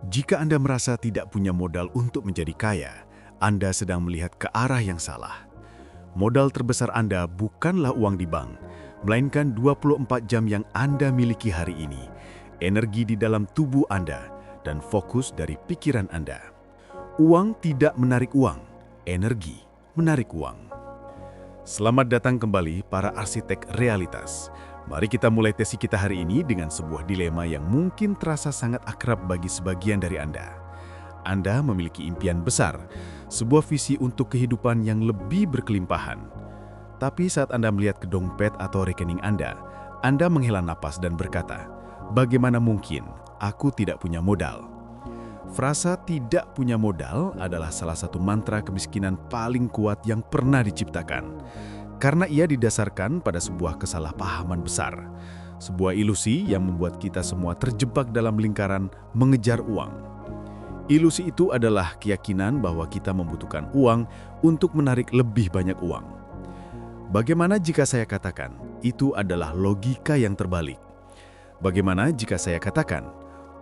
Jika Anda merasa tidak punya modal untuk menjadi kaya, Anda sedang melihat ke arah yang salah. Modal terbesar Anda bukanlah uang di bank, melainkan 24 jam yang Anda miliki hari ini, energi di dalam tubuh Anda, dan fokus dari pikiran Anda. Uang tidak menarik uang, energi menarik uang. Selamat datang kembali para arsitek realitas. Mari kita mulai sesi kita hari ini dengan sebuah dilema yang mungkin terasa sangat akrab bagi sebagian dari Anda. Anda memiliki impian besar, sebuah visi untuk kehidupan yang lebih berkelimpahan. Tapi saat Anda melihat ke dompet atau rekening Anda menghela napas dan berkata, "Bagaimana mungkin aku tidak punya modal?" Frasa tidak punya modal adalah salah satu mantra kemiskinan paling kuat yang pernah diciptakan. Karena ia didasarkan pada sebuah kesalahpahaman besar, sebuah ilusi yang membuat kita semua terjebak dalam lingkaran mengejar uang. Ilusi itu adalah keyakinan bahwa kita membutuhkan uang untuk menarik lebih banyak uang. Bagaimana jika saya katakan itu adalah logika yang terbalik? Bagaimana jika saya katakan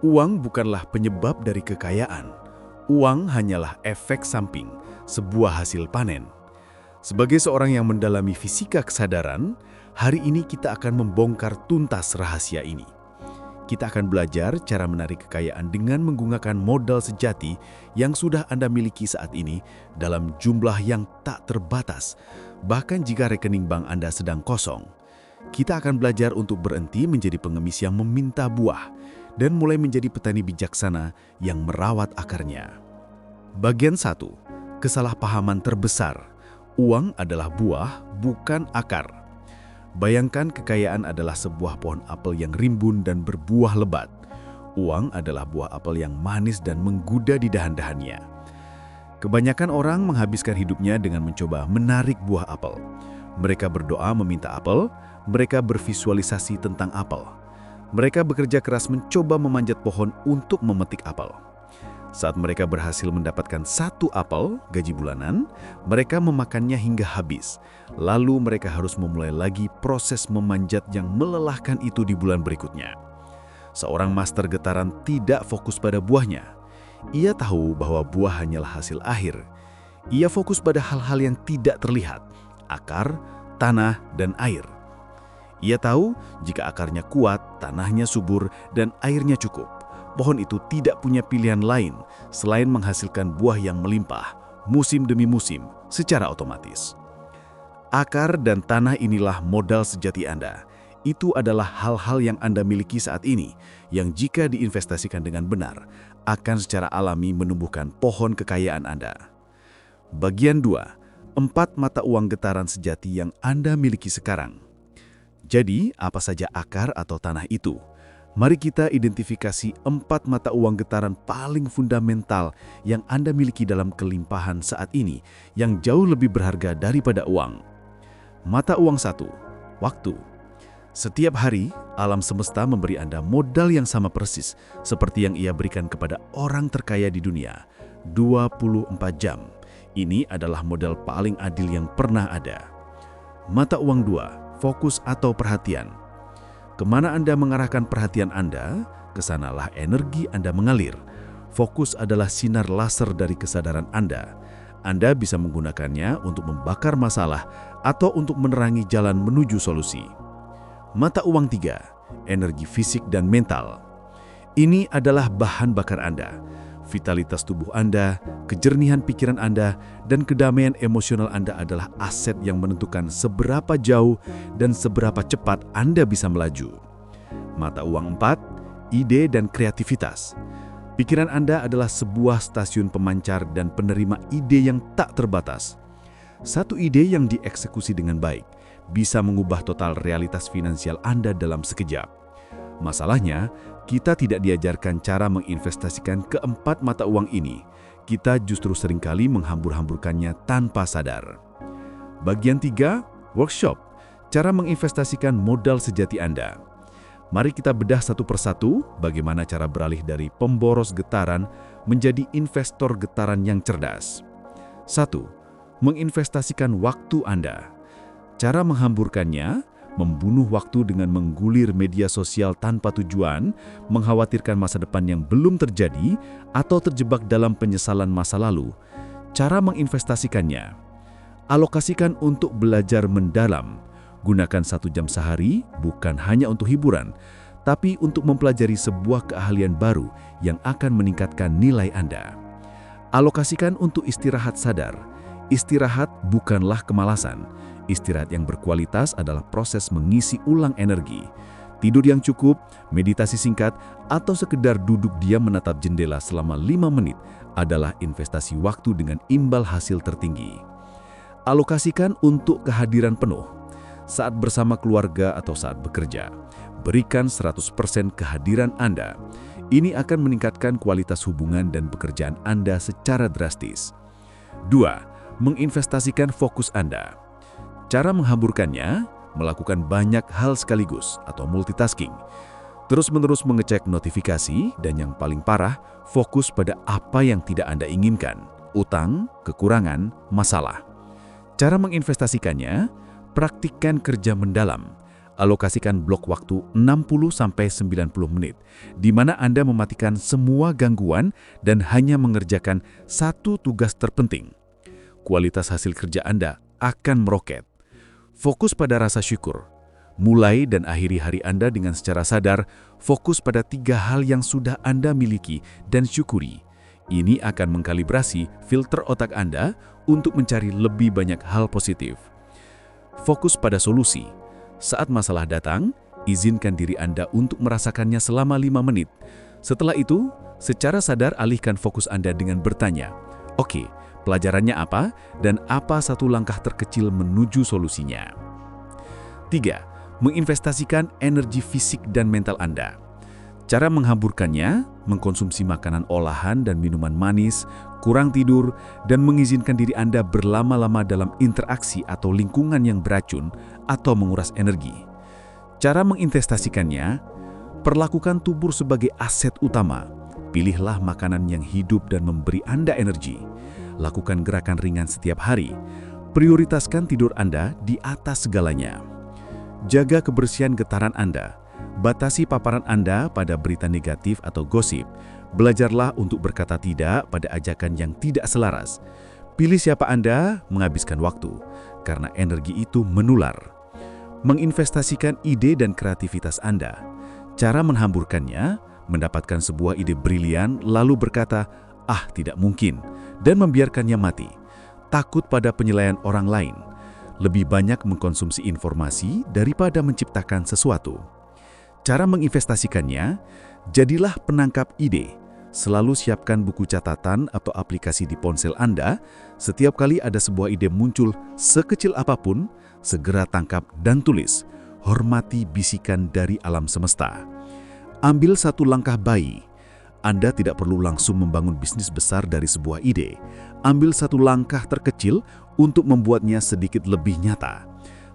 uang bukanlah penyebab dari kekayaan? Uang hanyalah efek samping, sebuah hasil panen. Sebagai seorang yang mendalami fisika kesadaran, hari ini kita akan membongkar tuntas rahasia ini. Kita akan belajar cara menarik kekayaan dengan menggunakan modal sejati yang sudah Anda miliki saat ini dalam jumlah yang tak terbatas, bahkan jika rekening bank Anda sedang kosong. Kita akan belajar untuk berhenti menjadi pengemis yang meminta buah dan mulai menjadi petani bijaksana yang merawat akarnya. Bagian 1. Kesalahpahaman terbesar. Uang adalah buah, bukan akar. Bayangkan kekayaan adalah sebuah pohon apel yang rimbun dan berbuah lebat. Uang adalah buah apel yang manis dan menggoda di dahan-dahannya. Kebanyakan orang menghabiskan hidupnya dengan mencoba menarik buah apel. Mereka berdoa meminta apel, mereka bervisualisasi tentang apel. Mereka bekerja keras mencoba memanjat pohon untuk memetik apel. Saat mereka berhasil mendapatkan satu apel gaji bulanan, mereka memakannya hingga habis. Lalu mereka harus memulai lagi proses memanjat yang melelahkan itu di bulan berikutnya. Seorang master getaran tidak fokus pada buahnya. Ia tahu bahwa buah hanyalah hasil akhir. Ia fokus pada hal-hal yang tidak terlihat, akar, tanah, dan air. Ia tahu jika akarnya kuat, tanahnya subur, dan airnya cukup, pohon itu tidak punya pilihan lain selain menghasilkan buah yang melimpah, musim demi musim, secara otomatis. Akar dan tanah inilah modal sejati Anda. Itu adalah hal-hal yang Anda miliki saat ini, yang jika diinvestasikan dengan benar, akan secara alami menumbuhkan pohon kekayaan Anda. Bagian 2. 4 mata uang getaran sejati yang Anda miliki sekarang. Jadi, apa saja akar atau tanah itu? Mari kita identifikasi 4 mata uang getaran paling fundamental yang Anda miliki dalam kelimpahan saat ini yang jauh lebih berharga daripada uang. Mata uang 1, waktu. Setiap hari, alam semesta memberi Anda modal yang sama persis seperti yang ia berikan kepada orang terkaya di dunia, 24 jam. Ini adalah modal paling adil yang pernah ada. Mata uang 2, fokus atau perhatian. Kemana Anda mengarahkan perhatian Anda, kesanalah energi Anda mengalir. Fokus adalah sinar laser dari kesadaran Anda. Anda bisa menggunakannya untuk membakar masalah atau untuk menerangi jalan menuju solusi. Mata uang 3, energi fisik dan mental. Ini adalah bahan bakar Anda. Vitalitas tubuh Anda, kejernihan pikiran Anda, dan kedamaian emosional Anda adalah aset yang menentukan seberapa jauh dan seberapa cepat Anda bisa melaju. Mata uang 4, ide dan kreativitas. Pikiran Anda adalah sebuah stasiun pemancar dan penerima ide yang tak terbatas. Satu ide yang dieksekusi dengan baik bisa mengubah total realitas finansial Anda dalam sekejap. Masalahnya, kita tidak diajarkan cara menginvestasikan keempat mata uang ini. Kita justru seringkali menghambur-hamburkannya tanpa sadar. Bagian 3, workshop. Cara menginvestasikan modal sejati Anda. Mari kita bedah satu persatu bagaimana cara beralih dari pemboros getaran menjadi investor getaran yang cerdas. 1. Menginvestasikan waktu Anda. Cara menghamburkannya, membunuh waktu dengan menggulir media sosial tanpa tujuan, mengkhawatirkan masa depan yang belum terjadi, atau terjebak dalam penyesalan masa lalu. Cara menginvestasikannya: alokasikan untuk belajar mendalam. Gunakan 1 jam sehari bukan hanya untuk hiburan, tapi untuk mempelajari sebuah keahlian baru yang akan meningkatkan nilai Anda. Alokasikan untuk istirahat sadar. Istirahat bukanlah kemalasan. Istirahat yang berkualitas adalah proses mengisi ulang energi. Tidur yang cukup, meditasi singkat, atau sekedar duduk diam menatap jendela selama 5 menit adalah investasi waktu dengan imbal hasil tertinggi. Alokasikan untuk kehadiran penuh. Saat bersama keluarga atau saat bekerja, berikan 100% kehadiran Anda. Ini akan meningkatkan kualitas hubungan dan pekerjaan Anda secara drastis. 2. Menginvestasikan fokus Anda. Cara menghamburkannya, melakukan banyak hal sekaligus atau multitasking. Terus-menerus mengecek notifikasi dan yang paling parah, fokus pada apa yang tidak Anda inginkan, utang, kekurangan, masalah. Cara menginvestasikannya, praktikkan kerja mendalam. Alokasikan blok waktu 60-90 menit, di mana Anda mematikan semua gangguan dan hanya mengerjakan satu tugas terpenting. Kualitas hasil kerja Anda akan meroket. Fokus pada rasa syukur. Mulai dan akhiri hari Anda dengan secara sadar, fokus pada 3 hal yang sudah Anda miliki dan syukuri. Ini akan mengkalibrasi filter otak Anda untuk mencari lebih banyak hal positif. Fokus pada solusi. Saat masalah datang, izinkan diri Anda untuk merasakannya selama 5 menit. Setelah itu, secara sadar alihkan fokus Anda dengan bertanya, "Oke, pelajarannya apa dan apa satu langkah terkecil menuju solusinya?" 3. Menginvestasikan energi fisik dan mental Anda. Cara menghamburkannya, mengkonsumsi makanan olahan dan minuman manis, kurang tidur, dan mengizinkan diri Anda berlama-lama dalam interaksi atau lingkungan yang beracun atau menguras energi. Cara menginvestasikannya, perlakukan tubuh sebagai aset utama. Pilihlah makanan yang hidup dan memberi Anda energi. Lakukan gerakan ringan setiap hari. Prioritaskan tidur Anda di atas segalanya. Jaga kebersihan getaran Anda. Batasi paparan Anda pada berita negatif atau gosip. Belajarlah untuk berkata tidak pada ajakan yang tidak selaras. Pilih siapa Anda menghabiskan waktu, karena energi itu menular. Menginvestasikan ide dan kreativitas Anda. Cara menghamburkannya, mendapatkan sebuah ide brilian lalu berkata, "Ah, tidak mungkin," dan membiarkannya mati. Takut pada penilaian orang lain. Lebih banyak mengkonsumsi informasi daripada menciptakan sesuatu. Cara menginvestasikannya, jadilah penangkap ide. Selalu siapkan buku catatan atau aplikasi di ponsel Anda. Setiap kali ada sebuah ide muncul, sekecil apapun, segera tangkap dan tulis. Hormati bisikan dari alam semesta. Ambil satu langkah bayi. Anda tidak perlu langsung membangun bisnis besar dari sebuah ide. Ambil satu langkah terkecil untuk membuatnya sedikit lebih nyata.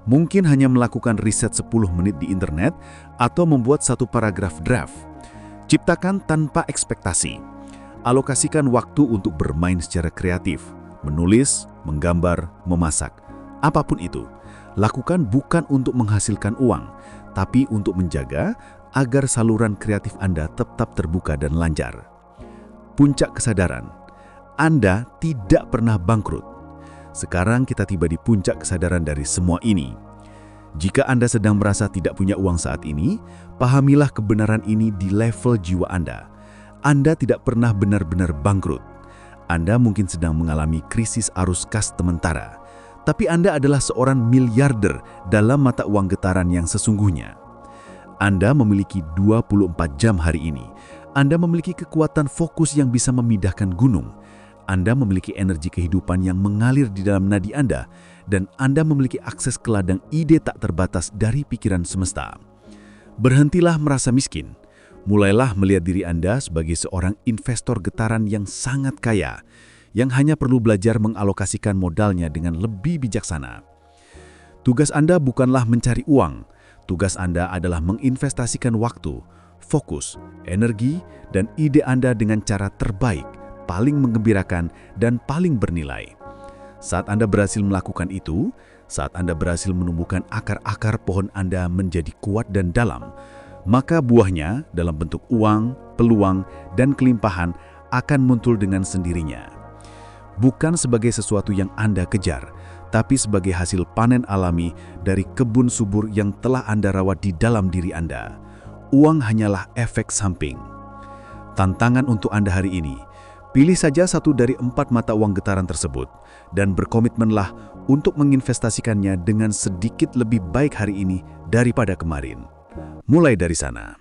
Mungkin hanya melakukan riset 10 menit di internet atau membuat satu paragraf draft. Ciptakan tanpa ekspektasi. Alokasikan waktu untuk bermain secara kreatif, menulis, menggambar, memasak. Apapun itu, lakukan bukan untuk menghasilkan uang, tapi untuk menjaga agar saluran kreatif Anda tetap terbuka dan lancar. Puncak kesadaran. Anda tidak pernah bangkrut. Sekarang kita tiba di puncak kesadaran dari semua ini. Jika Anda sedang merasa tidak punya uang saat ini, pahamilah kebenaran ini di level jiwa Anda. Anda tidak pernah benar-benar bangkrut. Anda mungkin sedang mengalami krisis arus kas sementara, tapi Anda adalah seorang miliarder dalam mata uang getaran yang sesungguhnya. Anda memiliki 24 jam hari ini. Anda memiliki kekuatan fokus yang bisa memindahkan gunung. Anda memiliki energi kehidupan yang mengalir di dalam nadi Anda, dan Anda memiliki akses ke ladang ide tak terbatas dari pikiran semesta. Berhentilah merasa miskin. Mulailah melihat diri Anda sebagai seorang investor getaran yang sangat kaya, yang hanya perlu belajar mengalokasikan modalnya dengan lebih bijaksana. Tugas Anda bukanlah mencari uang. Tugas Anda adalah menginvestasikan waktu, fokus, energi, dan ide Anda dengan cara terbaik, paling menggembirakan, dan paling bernilai. Saat Anda berhasil melakukan itu, Saat Anda berhasil menumbuhkan akar-akar pohon Anda menjadi kuat dan dalam, maka buahnya dalam bentuk uang, peluang, dan kelimpahan akan muncul dengan sendirinya. Bukan sebagai sesuatu yang Anda kejar, tapi sebagai hasil panen alami dari kebun subur yang telah Anda rawat di dalam diri Anda. Uang hanyalah efek samping. Tantangan untuk Anda hari ini, pilih saja satu dari 4 mata uang getaran tersebut dan berkomitmenlah untuk menginvestasikannya dengan sedikit lebih baik hari ini daripada kemarin. Mulai dari sana.